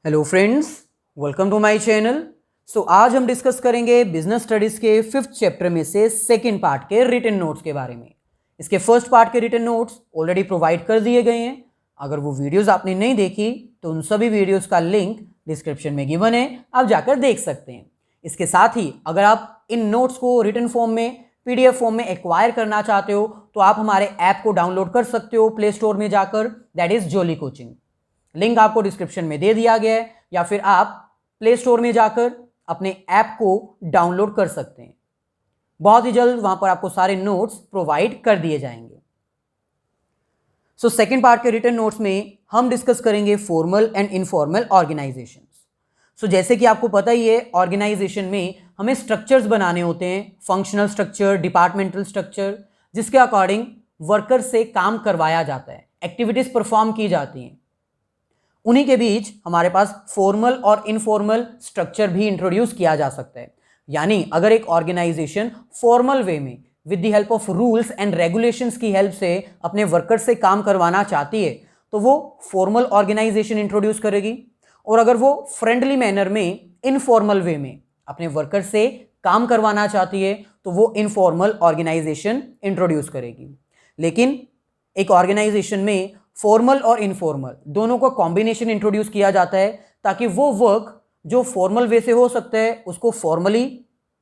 Hello friends, welcome to my channel. आज हम discuss करेंगे बिजनेस स्टडीज के 5th चैप्टर में से सेकंड पार्ट के रिटन नोट्स के बारे में। इसके फर्स्ट पार्ट के रिटन नोट्स ऑलरेडी प्रोवाइड कर दिए गए हैं। अगर वो वीडियोस आपने नहीं देखी तो उन सभी वीडियोस का लिंक डिस्क्रिप्शन में गिवन है, आप जाकर देख सकते हैं। इसके साथ ही अगर आप इन नोट्स को रिटन फॉर्म में PDF फॉर्म में एक्वायर करना चाहते हो तो आप हमारे ऐप को डाउनलोड कर सकते हो प्ले स्टोर में जाकर, that is Jolly Coaching. Link आपको डिस्क्रिप्शन में दे दिया गया है, या फिर आप प्ले स्टोर में जाकर अपने ऐप को डाउनलोड कर सकते हैं। बहुत ही जल्द वहां पर आपको सारे नोट्स प्रोवाइड कर दिए जाएंगे। सेकंड पार्ट के रिटन नोट्स में हम डिस्कस करेंगे फॉर्मल एंड इनफॉर्मल ऑर्गेनाइजेशन। जैसे कि आपको पता ही है, ऑर्गेनाइजेशन में हमें स्ट्रक्चर्स बनाने होते हैं, फंक्शनल स्ट्रक्चर, डिपार्टमेंटल स्ट्रक्चर, जिसके अकॉर्डिंग वर्कर से काम करवाया जाता है, एक्टिविटीज परफॉर्म की जाती हैं। उन्हीं के बीच हमारे पास फॉर्मल और इनफॉर्मल स्ट्रक्चर भी इंट्रोड्यूस किया जा सकता है। यानी अगर एक ऑर्गेनाइजेशन फॉर्मल वे में with the help of rules and regulations की हेल्प से अपने वर्कर से काम करवाना चाहती है तो वो फॉर्मल ऑर्गेनाइजेशन इंट्रोड्यूस करेगी, और अगर वो फ्रेंडली मैनर में इनफॉर्मल वे में अपने वर्कर से काम करवाना चाहती है तो वो इनफॉर्मल ऑर्गेनाइजेशन इंट्रोड्यूस करेगी। लेकिन एक ऑर्गेनाइजेशन में फॉर्मल और इनफॉर्मल दोनों का कॉम्बिनेशन इंट्रोड्यूस किया जाता है, ताकि वो वर्क जो फॉर्मल वे से हो सकता है उसको फॉर्मली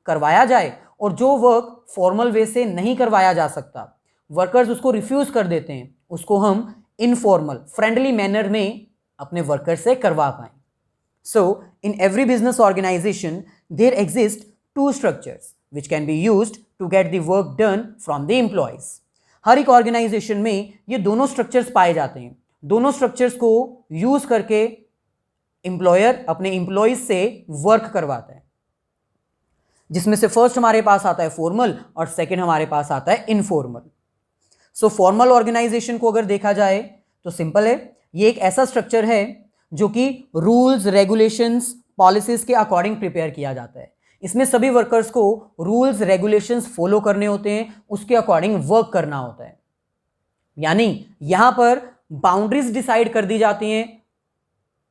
करवाया जाए, और जो वर्क फॉर्मल वे से नहीं करवाया जा सकता, वर्कर्स उसको रिफ्यूज कर देते हैं, उसको हम इनफॉर्मल फ्रेंडली मैनर में अपने वर्कर से करवा पाएं। In every business organisation there exist two structures which can be used to get the work done from the employees. हर एक ऑर्गेनाइजेशन में ये दोनों स्ट्रक्चर्स पाए जाते हैं। दोनों स्ट्रक्चर्स को यूज करके एम्प्लॉयर अपने एम्प्लॉयज से वर्क करवाता है, जिसमें से फर्स्ट हमारे पास आता है फॉर्मल और सेकंड हमारे पास आता है इनफॉर्मल। फॉर्मल ऑर्गेनाइजेशन को अगर देखा जाए तो सिंपल है, ये एक ऐसा स्ट्रक्चर है जो कि रूल्स, रेगुलेशंस, पॉलिसीज के अकॉर्डिंग प्रिपेयर किया जाता है। इसमें सभी वर्कर्स को रूल्स, रेगुलेशंस फॉलो करने होते हैं, उसके अकॉर्डिंग वर्क करना होता है। यानी यहां पर बाउंड्रीज डिसाइड कर दी जाती हैं,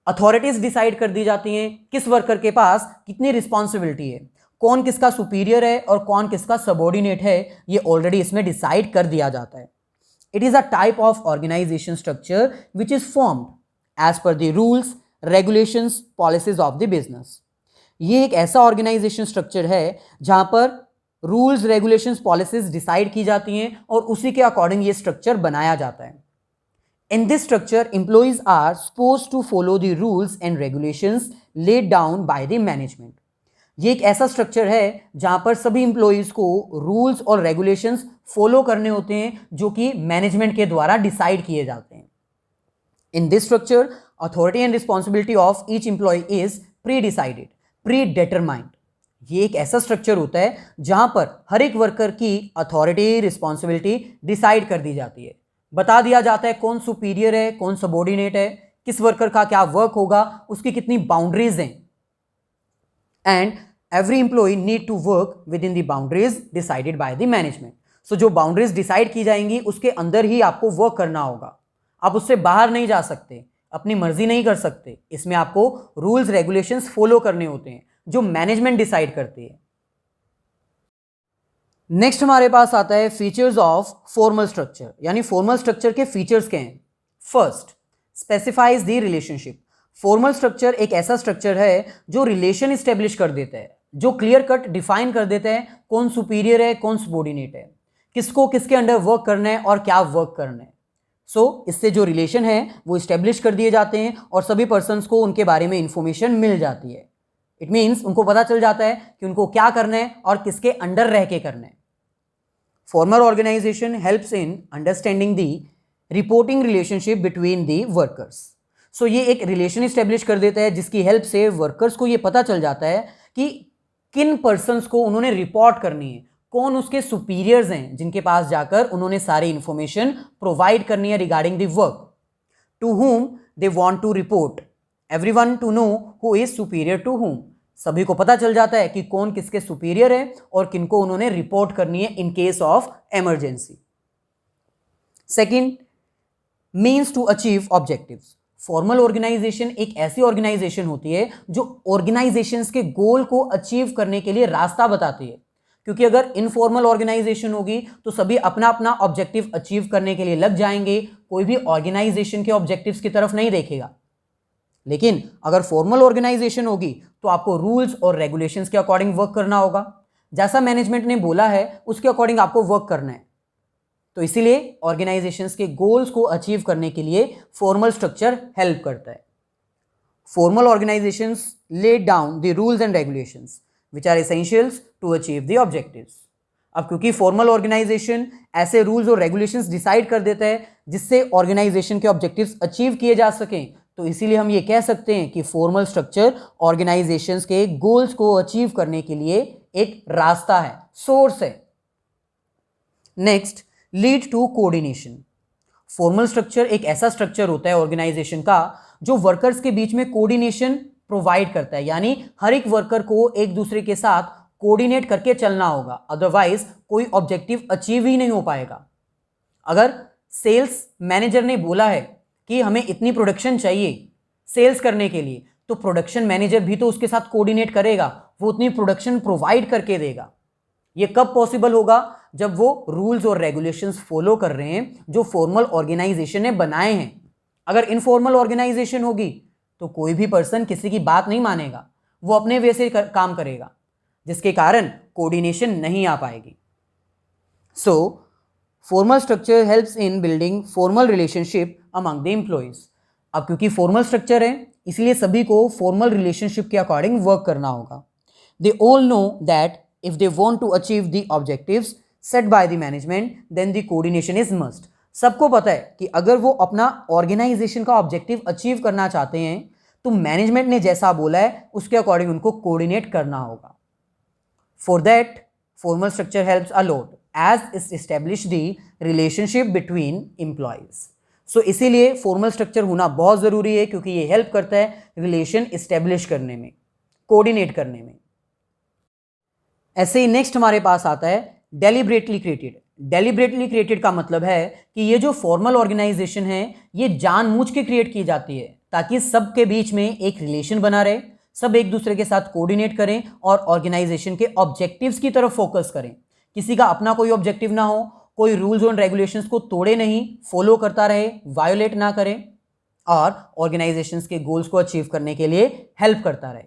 अथॉरिटीज डिसाइड कर दी जाती हैं, किस वर्कर के पास कितनी रिस्पॉन्सिबिलिटी है, कौन किसका सुपीरियर है और कौन किसका सबॉर्डिनेट है, ये ऑलरेडी इसमें डिसाइड कर दिया जाता है। It is a type of organisation structure which is formed as per the rules, regulations, policies of the business. ये एक ऐसा ऑर्गेनाइजेशन स्ट्रक्चर है जहां पर रूल्स, रेगुलेशंस, पॉलिसीज डिसाइड की जाती हैं और उसी के अकॉर्डिंग ये स्ट्रक्चर बनाया जाता है। In this structure employees are supposed to follow the rules and regulations laid down by the management. ये एक ऐसा स्ट्रक्चर है जहां पर सभी एम्प्लॉइज को रूल्स और रेगुलेशंस फॉलो करने होते हैं, जो कि मैनेजमेंट के द्वारा डिसाइड किए जाते हैं। इन this structure authority and responsibility of each employ is pre decided, pre determined. ये एक ऐसा स्ट्रक्चर होता है जहां पर हर एक वर्कर की अथॉरिटी, रिस्पॉन्सिबिलिटी डिसाइड कर दी जाती है, बता दिया जाता है कौन सुपीरियर है, कौन सबॉर्डिनेट है, किस वर्कर का क्या वर्क होगा, उसकी कितनी बाउंड्रीज हैं, and every employee need to work within the boundaries decided by the management. जो बाउंड्रीज डिसाइड की जाएंगी उसके अंदर ही आपको वर्क करना होगा, आप उससे बाहर नहीं जा सकते, अपनी मर्जी नहीं कर सकते। इसमें आपको रूल्स, रेगुलेशंस फॉलो करने होते हैं जो मैनेजमेंट डिसाइड करती है। नेक्स्ट हमारे पास आता है फीचर्स ऑफ फॉर्मल स्ट्रक्चर, यानी फॉर्मल स्ट्रक्चर के फीचर्स क्या हैं। First, specifies the relationship. Formal structure एक ऐसा स्ट्रक्चर है जो रिलेशन स्टेब्लिश कर देता है, जो क्लियर कट डिफाइन कर देता है कौन सुपीरियर है, कौन सबॉर्डिनेट है, किसको किसके अंडर वर्क करना है और क्या वर्क करना है। इससे जो रिलेशन है वो इस्टेब्लिश कर दिए जाते हैं और सभी पर्सन्स को उनके बारे में इंफॉर्मेशन मिल जाती है। इट मीन्स उनको पता चल जाता है कि उनको क्या करना है और किसके अंडर रह के करना है। Formal organisation helps in understanding the reporting relationship between the workers. ये एक रिलेशन इस्टेब्लिश कर देता है जिसकी हेल्प से वर्कर्स को ये पता चल जाता है कि किन पर्सन्स को उन्होंने रिपोर्ट करनी है, कौन उसके सुपीरियर्स हैं जिनके पास जाकर उन्होंने सारी इंफॉर्मेशन प्रोवाइड करनी है regarding the work, to whom they want to report, everyone to know who is superior to whom। सभी को पता चल जाता है कि कौन किसके सुपीरियर है और किनको उन्होंने रिपोर्ट करनी है in case of emergency. Second, means to achieve objectives. Formal organisation एक ऐसी ऑर्गेनाइजेशन होती है जो ऑर्गेनाइजेशंस के गोल को अचीव करने के लिए रास्ता बताती है, क्योंकि अगर इनफॉर्मल ऑर्गेनाइजेशन होगी तो सभी अपना अपना ऑब्जेक्टिव अचीव करने के लिए लग जाएंगे, कोई भी ऑर्गेनाइजेशन के ऑब्जेक्टिव्स की तरफ नहीं देखेगा। लेकिन अगर फॉर्मल ऑर्गेनाइजेशन होगी तो आपको रूल्स और रेगुलेशंस के अकॉर्डिंग वर्क करना होगा, जैसा मैनेजमेंट ने बोला है उसके अकॉर्डिंग आपको वर्क करना है। तो इसीलिए ऑर्गेनाइजेशंस के गोल्स को अचीव करने के लिए फॉर्मल स्ट्रक्चर हेल्प करता है। Formal organisations lay down the rules and regulations which are essentials to achieve the objectives। अब क्योंकि फॉर्मल ऑर्गेनाइजेशन ऐसे रूल्स और रेगुलेशंस डिसाइड कर देता है जिससे ऑर्गेनाइजेशन के ऑब्जेक्टिव्स अचीव किए जा सकें, तो इसीलिए हम ये कह सकते हैं कि फॉर्मल स्ट्रक्चर ऑर्गेनाइजेशंस के गोल्स को अचीव करने के लिए एक रास्ता है, सोर्स है। Next, lead to coordination. Formal structure एक ऐसा स्ट्रक्चर होता है ऑर्गेनाइजेशन का जो वर्कर्स के बीच में कोऑर्डिनेशन प्रोवाइड करता है, यानी हर एक वर्कर को एक दूसरे के साथ कोऑर्डिनेट करके चलना होगा, अदरवाइज कोई ऑब्जेक्टिव अचीव ही नहीं हो पाएगा। अगर सेल्स मैनेजर ने बोला है कि हमें इतनी प्रोडक्शन चाहिए सेल्स करने के लिए, तो प्रोडक्शन मैनेजर भी तो उसके साथ कोऑर्डिनेट करेगा, वो उतनी प्रोडक्शन प्रोवाइड करके देगा। ये कब पॉसिबल होगा? जब वो रूल्स और रेगुलेशंस फॉलो कर रहे हैं जो फॉर्मल ऑर्गेनाइजेशन ने बनाए हैं। अगर इनफॉर्मल ऑर्गेनाइजेशन होगी तो कोई भी पर्सन किसी की बात नहीं मानेगा, वो अपने वे से काम करेगा, जिसके कारण कोऑर्डिनेशन नहीं आ पाएगी। So formal structure helps in building formal relationship among the employees. अब क्योंकि फॉर्मल स्ट्रक्चर है इसलिए सभी को फॉर्मल रिलेशनशिप के अकॉर्डिंग वर्क करना होगा। They all know that if they want to achieve the objectives set by the management then the coordination is must. सबको पता है कि अगर वो अपना ऑर्गेनाइजेशन का ऑब्जेक्टिव अचीव करना चाहते हैं तो मैनेजमेंट ने जैसा बोला है उसके अकॉर्डिंग उनको कोऑर्डिनेट करना होगा। For that formal structure helps a lot as it establish the relationship between employees. So इसीलिए फॉर्मल स्ट्रक्चर होना बहुत ज़रूरी है, क्योंकि ये हेल्प करता है रिलेशन इस्टेब्लिश करने में, कोऑर्डिनेट करने में। ऐसे ही नेक्स्ट हमारे पास आता है डेलिब्रेटली क्रिएटेड। डेलिब्रेटली क्रिएटेड का मतलब है कि ये जो फॉर्मल ऑर्गेनाइजेशन है ये जानबूझ के क्रिएट की जाती है ताकि सबके बीच में एक रिलेशन बना रहे, सब एक दूसरे के साथ कोऑर्डिनेट करें और ऑर्गेनाइजेशन के ऑब्जेक्टिव्स की तरफ फोकस करें। किसी का अपना कोई ऑब्जेक्टिव ना हो, कोई रूल्स और रेगुलेशंस को तोड़े नहीं, फॉलो करता रहे, वायोलेट ना करे और ऑर्गेनाइजेशंस के गोल्स को अचीव करने के लिए हेल्प करता रहे।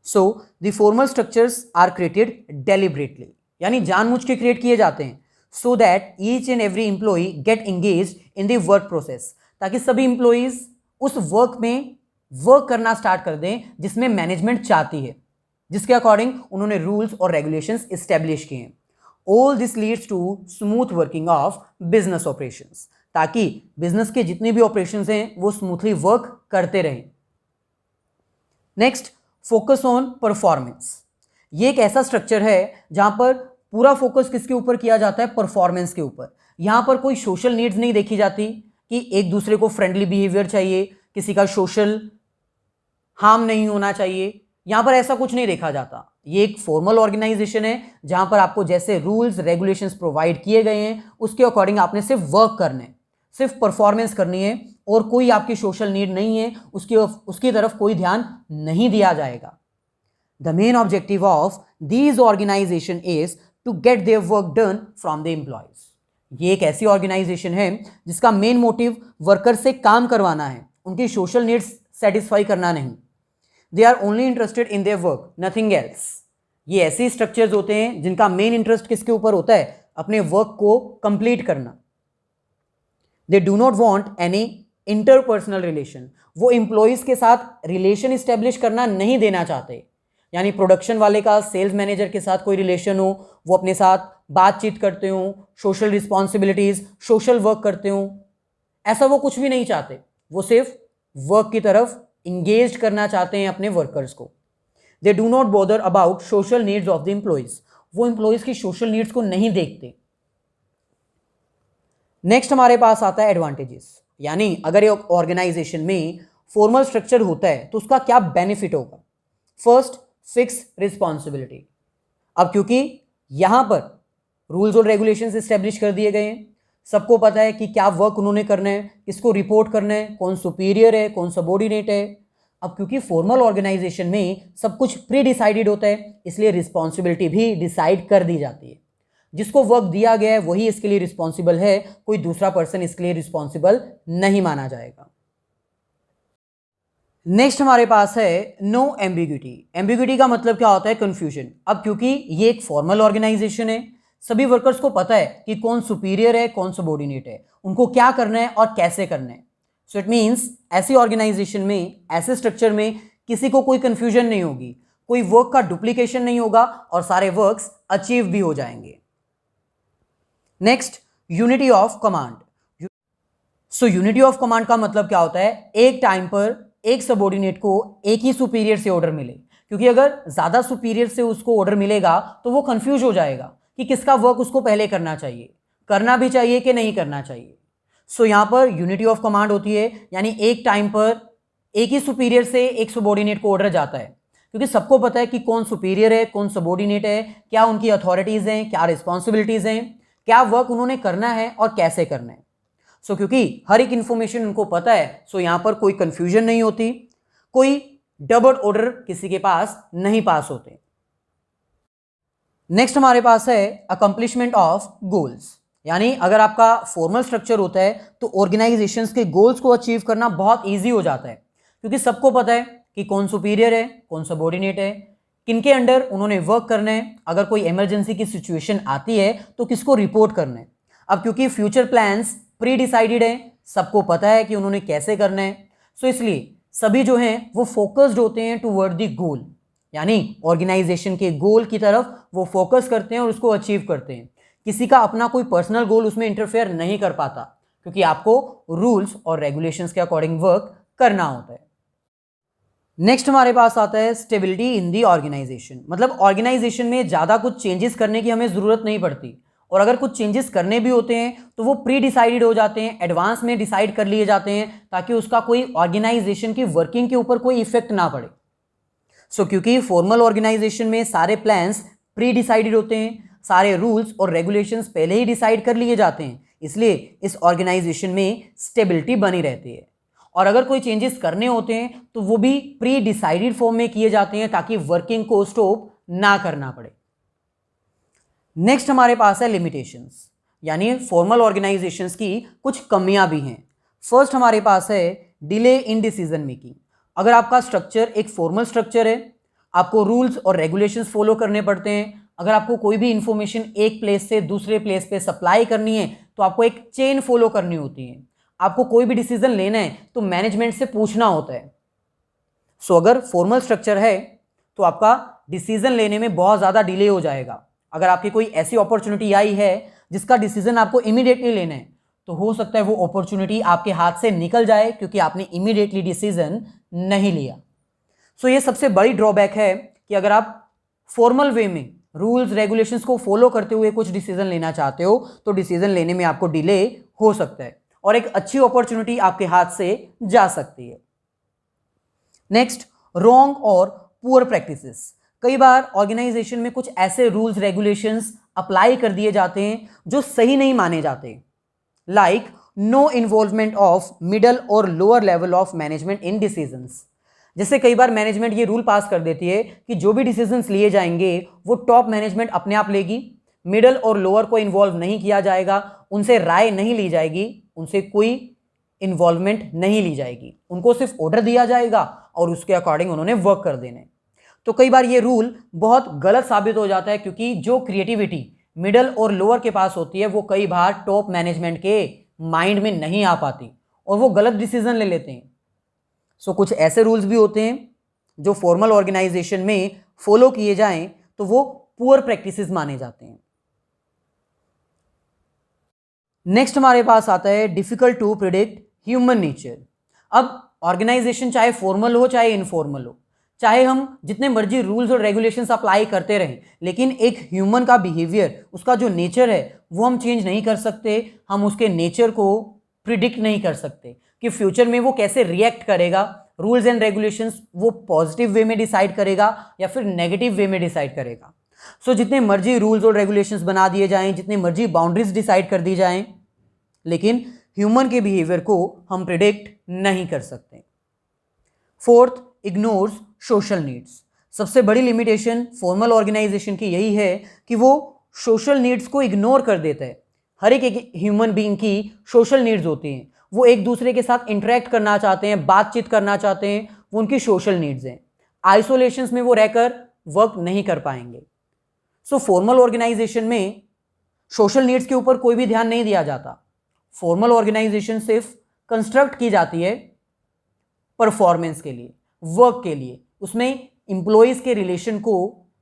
So the formal structures are created deliberately, यानी जानबूझ के क्रिएट किए जाते हैं, so that each and every employee get engage in the work process, ताकि सभी एम्प्लॉइज उस वर्क में वर्क करना स्टार्ट कर दें जिसमें मैनेजमेंट चाहती है, जिसके अकॉर्डिंग उन्होंने रूल्स और रेगुलेशंस इस्टेब्लिश किए हैं। All this leads to smooth working of business operations, ताकि बिजनेस के जितने भी ऑपरेशंस हैं वो स्मूथली वर्क करते रहें। Next, focus on performance. ये एक ऐसा स्ट्रक्चर है जहां पर पूरा फोकस किसके ऊपर किया जाता है? परफॉर्मेंस के ऊपर। यहां पर कोई सोशल नीड्स नहीं देखी जाती कि एक दूसरे को फ्रेंडली बिहेवियर चाहिए, किसी का सोशल हार्म नहीं होना चाहिए, यहां पर ऐसा कुछ नहीं देखा जाता। ये एक फॉर्मल ऑर्गेनाइजेशन है जहां पर आपको जैसे रूल्स रेगुलेशंस प्रोवाइड किए गए हैं उसके अकॉर्डिंग आपने सिर्फ वर्क करना है, सिर्फ परफॉर्मेंस करनी है और कोई आपकी सोशल नीड नहीं है, उसकी तरफ कोई ध्यान नहीं दिया जाएगा। The main objective of these organization is to get their work done from the employees। ये एक ऐसी ऑर्गेनाइजेशन है जिसका मेन मोटिव वर्कर से काम करवाना है, उनकी सोशल नीड्स सेटिस्फाई करना नहीं। They are only interested in their work, nothing else. ये ऐसे स्ट्रक्चर्स होते हैं जिनका मेन इंटरेस्ट किसके ऊपर होता है? अपने वर्क को कंप्लीट करना। They do not want any interpersonal relation, वो एम्प्लॉयज के साथ रिलेशन इस्टेब्लिश करना नहीं देना चाहते, यानी प्रोडक्शन वाले का सेल्स मैनेजर के साथ कोई रिलेशन हो, वो अपने साथ बातचीत करते हो, सोशल रिस्पॉन्सिबिलिटीज, सोशल वर्क करते हो, ऐसा वो कुछ भी नहीं चाहते। वो सिर्फ वर्क की तरफ इंगेज करना चाहते हैं अपने वर्कर्स को। They do not bother about social needs of the employees, वो एम्प्लॉयज की सोशल नीड्स को नहीं देखते। नेक्स्ट हमारे पास आता है एडवांटेजेस, यानी अगर एक ऑर्गेनाइजेशन में फॉर्मल स्ट्रक्चर होता है तो उसका क्या बेनिफिट होगा। First, fix responsibility. अब क्योंकि यहां पर रूल्स और रेगुलेशंस एस्टेब्लिश कर दिए गए हैं सबको पता है कि क्या वर्क उन्होंने करना है, किसको रिपोर्ट करना है, कौन सुपीरियर है, कौन सबॉर्डिनेट है। अब क्योंकि फॉर्मल ऑर्गेनाइजेशन में सब कुछ प्री डिसाइडेड होता है, इसलिए रिस्पॉन्सिबिलिटी भी डिसाइड कर दी जाती है। जिसको वर्क दिया गया है वही इसके लिए रिस्पॉन्सिबल है, कोई दूसरा पर्सन इसके लिए रिस्पॉन्सिबल नहीं माना जाएगा। नेक्स्ट हमारे पास है नो एम्बिग्यूटी। एम्बिग्यूटी का मतलब क्या होता है? कंफ्यूजन। अब क्योंकि ये एक फॉर्मल ऑर्गेनाइजेशन है, सभी वर्कर्स को पता है कि कौन सुपीरियर है, कौन सबॉर्डिनेट है, उनको क्या करना है और कैसे करना है। सो इट मीन्स ऐसी ऑर्गेनाइजेशन में, ऐसे स्ट्रक्चर में किसी को कोई कंफ्यूजन नहीं होगी, कोई वर्क का डुप्लीकेशन नहीं होगा और सारे वर्क्स अचीव भी हो जाएंगे। Next, unity of command. So unity of command का मतलब क्या होता है? एक टाइम पर एक सबॉर्डिनेट को एक ही सुपीरियर से ऑर्डर मिले, क्योंकि अगर ज्यादा सुपीरियर से उसको ऑर्डर मिलेगा तो वो कंफ्यूज हो जाएगा कि किसका वर्क उसको पहले करना चाहिए, करना भी चाहिए कि नहीं करना चाहिए। सो यहां पर यूनिटी ऑफ कमांड होती है, यानी एक टाइम पर एक ही सुपीरियर से एक सबॉर्डिनेट को ऑर्डर जाता है, क्योंकि सबको पता है कि कौन सुपीरियर है, कौन सबॉर्डिनेट है, क्या उनकी अथॉरिटीज हैं, क्या रिस्पॉन्सिबिलिटीज हैं, क्या वर्क उन्होंने करना है और कैसे करना है। सो क्योंकि हर एक इंफॉर्मेशन उनको पता है, सो यहां पर कोई कंफ्यूजन नहीं होती, कोई डबल ऑर्डर किसी के पास नहीं पास होते। नेक्स्ट हमारे पास है अकम्प्लिशमेंट ऑफ गोल्स। यानी अगर आपका फॉर्मल स्ट्रक्चर होता है तो ऑर्गेनाइजेशंस के गोल्स को अचीव करना बहुत ईजी हो जाता है, क्योंकि सबको पता है कि कौन सुपीरियर है, कौन सबॉर्डिनेट है, किनके अंडर उन्होंने वर्क करना है, अगर कोई इमरजेंसी की सिचुएशन आती है तो किसको रिपोर्ट करना है। अब क्योंकि फ्यूचर प्लान्स प्री डिसाइडेड है, सबको पता है कि उन्होंने कैसे करना है, सो इसलिए सभी जो हैं वो फोकस्ड होते हैं टूवर्ड द गोल, यानी ऑर्गेनाइजेशन के गोल की तरफ वो फोकस करते हैं और उसको अचीव करते हैं। किसी का अपना कोई पर्सनल गोल उसमें इंटरफेयर नहीं कर पाता, क्योंकि आपको रूल्स और रेगुलेशंस के अकॉर्डिंग वर्क करना होता है। नेक्स्ट हमारे पास आता है स्टेबिलिटी इन दी ऑर्गेनाइजेशन। मतलब ऑर्गेनाइजेशन में ज़्यादा कुछ चेंजेस करने की हमें ज़रूरत नहीं पड़ती, और अगर कुछ चेंजेस करने भी होते हैं तो वो प्री डिसाइडेड हो जाते हैं, एडवांस में डिसाइड कर लिए जाते हैं, ताकि उसका कोई ऑर्गेनाइजेशन की वर्किंग के ऊपर कोई इफेक्ट ना पड़े। सो क्योंकि फॉर्मल ऑर्गेनाइजेशन में सारे प्लान्स प्री डिसाइडेड होते हैं, सारे रूल्स और रेगुलेशंस पहले ही डिसाइड कर लिए जाते हैं, इसलिए इस ऑर्गेनाइजेशन में स्टेबिलिटी बनी रहती है। और अगर कोई चेंजेस करने होते हैं तो वो भी प्री डिसाइडेड फॉर्म में किए जाते हैं, ताकि वर्किंग को स्टॉप ना करना पड़े। नेक्स्ट हमारे पास है लिमिटेशंस, यानी फॉर्मल ऑर्गेनाइजेशंस की कुछ कमियां भी हैं। फर्स्ट हमारे पास है डिले इन डिसीजन मेकिंग। अगर आपका स्ट्रक्चर एक फॉर्मल स्ट्रक्चर है, आपको रूल्स और रेगुलेशंस फॉलो करने पड़ते हैं। अगर आपको कोई भी इंफॉर्मेशन एक प्लेस से दूसरे प्लेस पे सप्लाई करनी है तो आपको एक चेन फॉलो करनी होती है। आपको कोई भी डिसीजन लेना है तो मैनेजमेंट से पूछना होता है। सो अगर फॉर्मल स्ट्रक्चर है तो आपका डिसीजन लेने में बहुत ज़्यादा डिले हो जाएगा। अगर आपकी कोई ऐसी अपॉर्चुनिटी आई है जिसका डिसीजन आपको इमीडिएटली लेना है, तो हो सकता है वो अपॉर्चुनिटी आपके हाथ से निकल जाए, क्योंकि आपने इमीडिएटली डिसीजन नहीं लिया। सो ये सबसे बड़ी ड्रॉबैक है कि अगर आप फॉर्मल वे में रूल्स रेगुलेशंस को फॉलो करते हुए कुछ डिसीजन लेना चाहते हो तो डिसीजन लेने में आपको डिले हो सकता है और एक अच्छी अपॉर्चुनिटी आपके हाथ से जा सकती है। नेक्स्ट, रॉन्ग और पुअर प्रैक्टिसेस। कई बार ऑर्गेनाइजेशन में कुछ ऐसे रूल्स रेगुलेशंस अप्लाई कर दिए जाते हैं जो सही नहीं माने जाते, like no involvement of middle और lower level of management in decisions. जैसे कई बार मैनेजमेंट ये रूल पास कर देती है कि जो भी डिसीजंस लिए जाएंगे वो टॉप मैनेजमेंट अपने आप लेगी, मिडल और लोअर को इन्वॉल्व नहीं किया जाएगा, उनसे राय नहीं ली जाएगी, उनसे कोई इन्वॉल्वमेंट नहीं ली जाएगी, उनको सिर्फ ऑर्डर दिया जाएगा और उसके अकॉर्डिंग उन्होंने वर्क कर देने। तो कई बार ये रूल बहुत गलत साबित हो जाता है, क्योंकि जो क्रिएटिविटी मिडल और लोअर के पास होती है वो कई बार टॉप मैनेजमेंट के माइंड में नहीं आ पाती और वो गलत डिसीजन ले लेते हैं। सो कुछ ऐसे रूल्स भी होते हैं जो फॉर्मल ऑर्गेनाइजेशन में फॉलो किए जाएं तो वो पुअर प्रैक्टिसेस माने जाते हैं। नेक्स्ट हमारे पास आता है difficult to predict human nature. अब ऑर्गेनाइजेशन चाहे फॉर्मल हो चाहे इनफॉर्मल हो, चाहे हम जितने मर्जी रूल्स और रेगुलेशंस अप्लाई करते रहें, लेकिन एक ह्यूमन का बिहेवियर, उसका जो नेचर है वो हम चेंज नहीं कर सकते। हम उसके नेचर को प्रिडिक्ट नहीं कर सकते कि फ्यूचर में वो कैसे रिएक्ट करेगा। रूल्स एंड रेगुलेशंस वो पॉजिटिव वे में डिसाइड करेगा या फिर नेगेटिव वे में डिसाइड करेगा। सो जितने मर्जी रूल्स और रेगुलेशंस बना दिए जाएं, जितनी मर्जी बाउंड्रीज डिसाइड कर दी जाएं, लेकिन ह्यूमन के बिहेवियर को हम प्रिडिक्ट नहीं कर सकते। Fourth, ignores social needs. सबसे बड़ी लिमिटेशन फॉर्मल ऑर्गेनाइजेशन की यही है कि वो सोशल नीड्स को इग्नोर कर देता है। हर एक ह्यूमन बीइंग की सोशल नीड्स होती हैं, वो एक दूसरे के साथ इंटरेक्ट करना चाहते हैं, बातचीत करना चाहते हैं, वो उनकी सोशल नीड्स हैं। आइसोलेशंस में वो रहकर वर्क नहीं कर पाएंगे। सो फॉर्मल ऑर्गेनाइजेशन में सोशल नीड्स के ऊपर कोई भी ध्यान नहीं दिया जाता। फॉर्मल ऑर्गेनाइजेशन सिर्फ कंस्ट्रक्ट की जाती है परफॉर्मेंस के लिए, वर्क के लिए। उसमें एम्प्लॉयज के रिलेशन को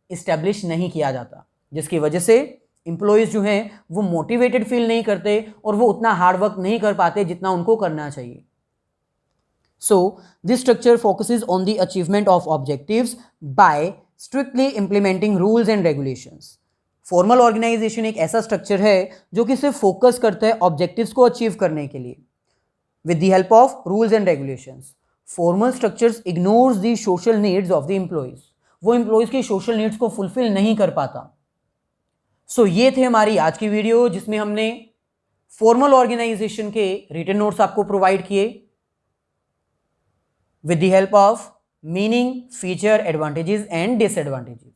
इस्टेब्लिश नहीं किया जाता, जिसकी वजह से एम्प्लॉयज जो हैं वो मोटिवेटेड फील नहीं करते और वो उतना हार्ड वर्क नहीं कर पाते जितना उनको करना चाहिए। So this structure focuses on the achievement of objectives by strictly implementing rules and regulations. Formal organisation एक ऐसा स्ट्रक्चर है जो कि सिर्फ फोकस करता है ऑब्जेक्टिव्स को अचीव करने के लिए with the help of rules and regulations. Formal structures ignores the social needs of the employees. वो एम्प्लॉयज की सोशल नीड्स को फुलफिल नहीं कर पाता। सो ये थे हमारी आज की वीडियो, जिसमें हमने फॉर्मल ऑर्गेनाइजेशन के रिटन नोट्स आपको प्रोवाइड किए with the help of meaning, feature, advantages and disadvantages.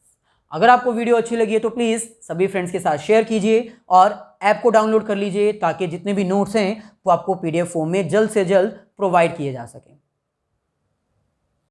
अगर आपको वीडियो अच्छी लगी है तो प्लीज़ सभी फ्रेंड्स के साथ शेयर कीजिए और ऐप को डाउनलोड कर लीजिए, ताकि जितने भी नोट्स हैं वो आपको PDF फॉर्म में जल्द से जल्द प्रोवाइड किए जा सकें।